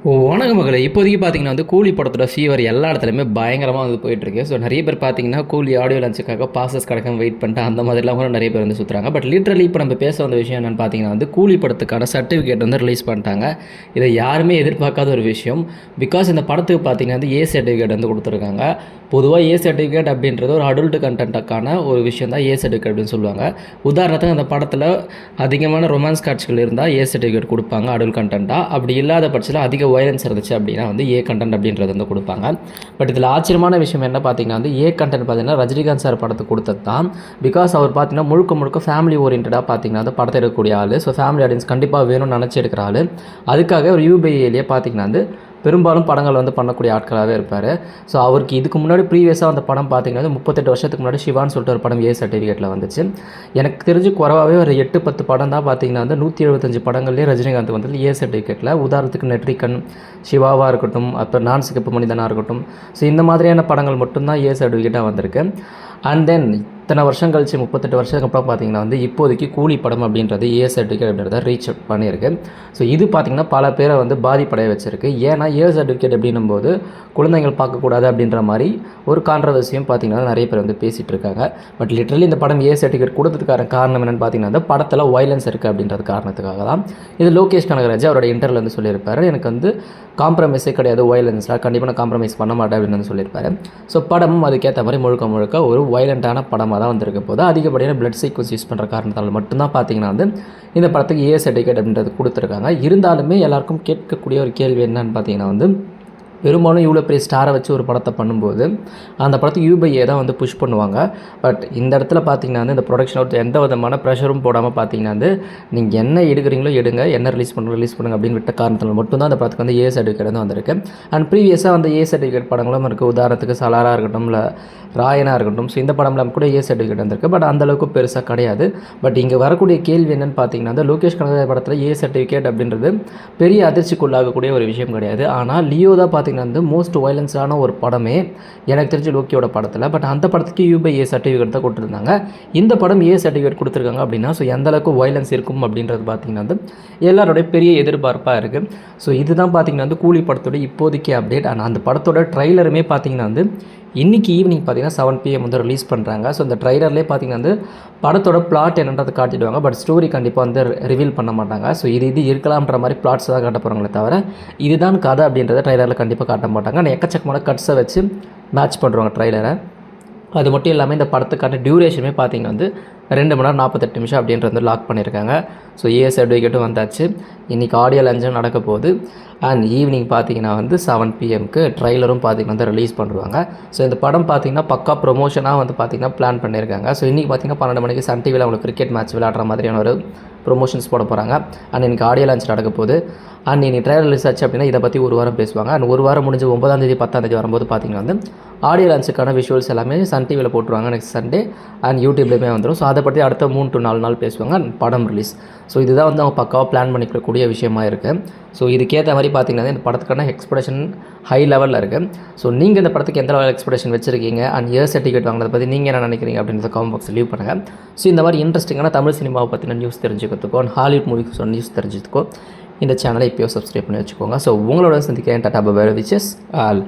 வணக்கம் மகளே. இப்போதைக்கு பார்த்தீங்கன்னா கூலி படத்தோட ஃபீவர் எல்லா இடத்துலையுமே பயங்கரமாக போயிட்டுருக்கு. ஸோ நிறைய பேர் பார்த்தீங்கன்னா கூலி ஆடியோ லான்ச்சுக்காக பாசஸ் கிடைக்காம வெயிட் பண்ணிட்டு அந்த மாதிரிலாம் கூட நிறைய பேர் சுற்றுறாங்க. பட் லிட்ரலி இப்போ நம்ம பேச வந்த விஷயம் என்னென்னு பார்த்தீங்கன்னா கூலி படத்துக்கான சர்டிஃபிகேட் ரிலீஸ் பண்ணிட்டாங்க. இதை யாருமே எதிர்பார்க்காத ஒரு விஷயம். பிகாஸ் இந்த படத்துக்கு பார்த்தீங்கன்னா ஏ சர்டிஃபிகேட் கொடுத்துருக்காங்க. பொதுவாக ஏ சர்டிஃபிகேட் அப்படின்றது ஒரு அடல்ட் கண்டென்ட்டுக்கான ஒரு விஷயம் தான் ஏ சர்டிஃபிகேட் அப்படின்னு சொல்லுவாங்க. உதாரணத்துக்கு அந்த படத்தில் அதிகமான ரொமான்ஸ் காட்சிகள் இருந்தால் ஏ சர்டிஃபிகேட் கொடுப்பாங்க அடல்ட் கண்டென்ட்டாக. அப்படி இல்லாத பட்சத்தில் அதிக வயலன்ஸ் இருந்துச்சு அப்படின்னா ஏ கண்டென்ட் அப்படின்றது கொடுப்பாங்க. பட் இதில் ஆச்சரியமான விஷயம் என்ன பார்த்தீங்கன்னா ஏ கண்டென்ட் பார்த்தீங்கன்னா ரஜினிகாந்த் சார் படத்துக்கு கொடுத்தது தான். பிகாஸ் அவர் பார்த்தீங்கன்னா முழுக்க ஃபேமிலி ஓரியன்டாக பார்த்தீங்கன்னா படத்தை எடுக்கக்கூடிய ஆள். ஸோ ஃபேமிலி ஆடியன்ஸ் கண்டிப்பாக வேணும்னு நினச்சி எடுக்கிற ஆள். அதுக்காக ஒரு யூபிஐலேயே பார்த்தீங்கன்னா பெரும்பாலும் படங்கள் பண்ணக்கூடிய ஆட்களாகவே இருப்பார். ஸோ அவருக்கு இதுக்கு முன்னாடி ப்ரீவியஸாக அந்த படம் பார்த்தீங்கன்னா 38 வருஷத்துக்கு முன்னாடி சிவான்னு சொல்லிட்டு ஒரு படம் ஏ சர்டிஃபிகேட்டில் வந்துச்சு. எனக்கு தெரிஞ்சு குறவாகவே ஒரு 8-10 படம் தான் பார்த்தீங்கன்னா 175 படங்கள்லேயே ரஜினிகாந்த் ஏ சர்டிஃபிகேட்டில். உதாரணத்துக்கு நெட்ரிகன், சிவாவாக இருக்கட்டும், அப்புறம் நான் சிகப்பு மனிதனாக இருக்கட்டும். ஸோ இந்த மாதிரியான படங்கள் மட்டும்தான் ஏ சர்டிஃபிகேட்டாக வந்திருக்கு. அண்ட் தென் இத்தனை வருஷம் கழிச்சு 38 வருஷத்துக்கு அப்புறம் பார்த்தீங்கன்னா இப்போதைக்கு கூலி படம் அப்படின்றது ஏ சர்டிஃபிகேட் அப்படின்றத ரீச் பண்ணியிருக்கு. ஸோ இது பார்த்திங்கன்னா பல பேரை பாதிப்படைய வச்சிருக்கு. ஏன்னா ஏ சர்டிஃபிகேட் அப்படின்னும் போது குழந்தைகள் பார்க்கக்கூடாது அப்படின்ற மாதிரி ஒரு கான்ட்ரவர்சியும் பார்த்திங்கன்னா நிறைய பேர் பேசிகிட்டு இருக்காங்க. பட் லிட்டரலி இந்த படம் ஏ சர்டிஃபிகேட் கொடுத்ததுக்கான காரணம் என்னென்னு பார்த்தீங்கன்னா படத்தில் வயலன்ஸ் இருக்குது அப்படின்றது காரணத்துக்காக தான். இது லோகேஷ் கனகராஜ் அவரோட இன்டர்வியூவில் சொல்லியிருப்பார். எனக்கு காம்ப்ரமைஸே கிடையாது, வயலன்ஸில் கண்டிப்பாக நான் காம்ப்ரமைஸ் பண்ண மாட்டேன் அப்படின்னு சொல்லியிருப்பார். ஸோ படமும் அதுக்கேற்ற மாதிரி முழுக்க ஒரு வயலண்ட்டான படமாக தான் வந்திருக்க போது அதிகப்படியான பிளட் சீக்வன்ஸ் யூஸ் பண்ணுற காரணத்தால் மட்டும்தான் பார்த்தீங்கன்னா இந்த படத்துக்கு ஏ சர்டிஃபிகேட் அப்படின்றது கொடுத்துருக்காங்க. இருந்தாலுமே எல்லாருக்கும் கேட்கக்கூடிய ஒரு கேள்வி என்னன்னு பார்த்தீங்கன்னா பெரும்பாலும் இவ்வளோ பெரிய ஸ்டாரை வச்சு ஒரு படத்தை பண்ணும்போது அந்த படத்துக்கு யூபிஐ தான் புஷ் பண்ணுவாங்க. பட் இந்த இடத்துல பார்த்தீங்கன்னா இந்த ப்ரொடக்ஷன் அவுட் எந்த விதமான ப்ரெஷரும் போடாமல் பார்த்தீங்கன்னா நீங்கள் என்ன எடுக்கிறீங்களோ எடுங்க, என்ன ரிலீஸ் பண்ணுங்க அப்படின்னு விட்ட காரணத்தில் மட்டும்தான் அந்த படத்துக்கு ஏ சர்டிஃபிகேட் வந்திருக்கு. அண்ட் ப்ரீவியஸாக ஏ சர்டிஃபிகேட் படங்களும் இருக்குது. உதாரணத்துக்கு சலாராக இருக்கட்டும், இல்லை ராயனாக இருக்கட்டும். ஸோ இந்த படம்லாம் கூட ஏ சர்டிஃபிகேட் வந்திருக்கு. பட் அந்தளவுக்கு பெருசாக கிடையாது. பட் இங்கே வரக்கூடிய கேள்வி என்னென்னு பார்த்தீங்கன்னா லோகேஷ் கனகராஜ் படத்தில் ஏ சர்டிஃபிகேட் அப்படின்றது பெரிய அதிர்ச்சிக்குள்ளாகக்கூடிய ஒரு விஷயம் கிடையாது. ஆனால் லியோ தான் பார்த்தீங்கன்னா மோஸ்ட் வயலன்ஸான ஒரு படமே எனக்கு தெரிஞ்சு லோக்கியோட படத்தில். பட் அந்த படத்துக்கு யூபிஐ சர்டிஃபிகேட் தான் கொடுத்துருந்தாங்க. இந்த படம் ஏ சர்டிஃபிகேட் கொடுத்துருக்காங்க அப்படின்னா ஸோ எந்த அளவுக்கு வயலன்ஸ் இருக்கும் அப்படின்றது பார்த்தீங்கன்னா எல்லாரோடைய பெரிய எதிர்பார்ப்பாக இருக்குது. ஸோ இதுதான் பார்த்தீங்கன்னா கூலி படத்தோட இப்போதைக்கு அப்டேட். ஆனால் அந்த படத்தோட ட்ரைலருமே பார்த்தீங்கன்னா இன்றைக்கி ஈவினிங் பார்த்தீங்கன்னா 7 PM ரிலீஸ் பண்ணுறாங்க. ஸோ இந்த ட்ரைலர்லேயே பார்த்தீங்கன்னா படத்தோட பிளாட் என்னன்றதை காட்டிடுவாங்க. பட் ஸ்டோரி கண்டிப்பாக ரிவீல் பண்ண மாட்டாங்க. ஸோ இது இருக்கலாம்ன்ற மாதிரி பிளாட்ஸ் தான் காட்ட போகிறாங்களே தவிர இதுதான் கதை அப்படின்றத ட்ரைலரில் கண்டிப்பாக காட்ட மாட்டாங்க. ஆனால் எக்கச்சக்கமான கட்ஸை வச்சு மேட்ச் பண்ணுறாங்க ட்ரைலரை. அது மட்டும் இல்லாமல் இந்த படத்துக்கான டியூரேஷனுமே பார்த்தீங்கன்னா 2 மணி நேரம் 48 நிமிஷம் அப்படின்றது லாக் பண்ணியிருக்காங்க. ஸோ ஏ சர்டிஃபிகேட்டும் வந்தாச்சு. இன்றைக்கி ஆடியோ லான்ச்சும் நடக்க போகுது. அண்ட் ஈவினிங் பார்த்தீங்கன்னா 7 PM ட்ரைலரும் பார்த்தீங்கன்னா ரிலீஸ் பண்ணுவாங்க. ஸோ இந்த படம் பார்த்தீங்கன்னா பக்கா ப்ரொமோஷனாக பார்த்தீங்கன்னா பிளான் பண்ணியிருக்காங்க. ஸோ இன்றைக்கி பார்த்தீங்கன்னா 12 மணிக்கு சன் டிவியில் அவங்களுக்கு கிரிக்கெட் மேட்ச் விளையாடுற மாதிரியான ஒரு ப்ரொமோஷன்ஸ் போட போகிறாங்க. அண்ட் இன்றைக்கி ஆடியோ லான்ச் நடக்க போகுது. அண்ட் இன்றைக்கி ட்ரைலர் ரிலீஸ் ஆச்சு அப்படின்னா இதை பற்றி ஒரு வாரம் பேசுவாங்க. அண்ட் ஒரு வாரம் முடிஞ்சு 9ஆம் தேதி 10ஆம் தேதி வரும்போது பார்த்தீங்கன்னா ஆடியோ லான்ச்சுக்கான விஷுவல்ஸ் எல்லாமே சன் டிவியில் போட்டுருவாங்க நெக்ஸ்ட் சண்டே. அண்ட் யூடியூப்லேயுமே வந்துடும். ஸோ அதை பற்றி அடுத்த 3 to 4 நாள் பேசுவாங்க. அண்ட் படம் ரிலீஸ். ஸோ இதுதான் அவங்க பக்காவாக பிளான் பண்ணிக்கக்கூடிய விஷயமா இருக்குது. ஸோ இதுக்கேற்ற மாதிரி பார்த்தீங்கன்னா இந்த படத்துக்கான எக்ஸ்பெக்டேஷன் ஹை லெவலில் இருக்குது. ஸோ நீங்கள் இந்த படத்துக்கு எந்த லெவல் எக்ஸ்பெக்டேஷன் வச்சுருக்கீங்க அண்ட் ஏ சர்டிஃபிகேட் வாங்கினதை பற்றி நீங்கள் என்ன நினைக்கிறீங்க அப்படின்றத கமெண்ட் பாக்ஸில் லீவ் பண்ணுங்கள். ஸோ இந்த மாதிரி இன்ட்ரெஸ்டிங்கான தமிழ் சினிமாவை பற்றின நியூஸ் தெரிஞ்சுக்கிறதுக்கோ அண்ட் ஹாலிவுட் மூவிஸ் நியூஸ் தெரிஞ்சுக்கோ இந்த சேனலை இப்போயோ சப்ஸ்கிரைப் பண்ணி வச்சுக்கோங்க. ஸோ உங்களோட சந்திக்கிறேன். Tata bye bye. Wishes all.